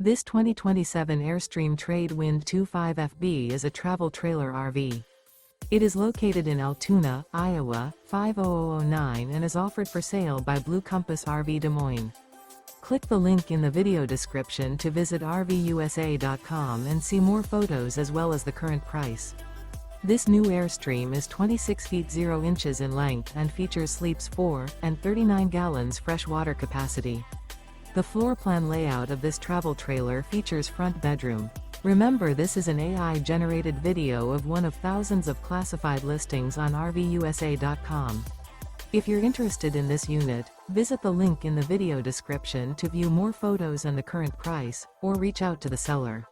This 2027 Airstream Trade Wind 25FB is a travel trailer RV. It is located in Altoona, Iowa, 50009 and is offered for sale by Blue Compass RV Des Moines. Click the link in the video description to visit RVUSA.com and see more photos as well as the current price. This new Airstream is 26 feet 0 inches in length and features sleeps 4 and 39 gallons fresh water capacity. The floor plan layout of this travel trailer features front bedroom. Remember, this is an AI-generated video of one of thousands of classified listings on RVUSA.com. If you're interested in this unit, visit the link in the video description to view more photos and the current price, or reach out to the seller.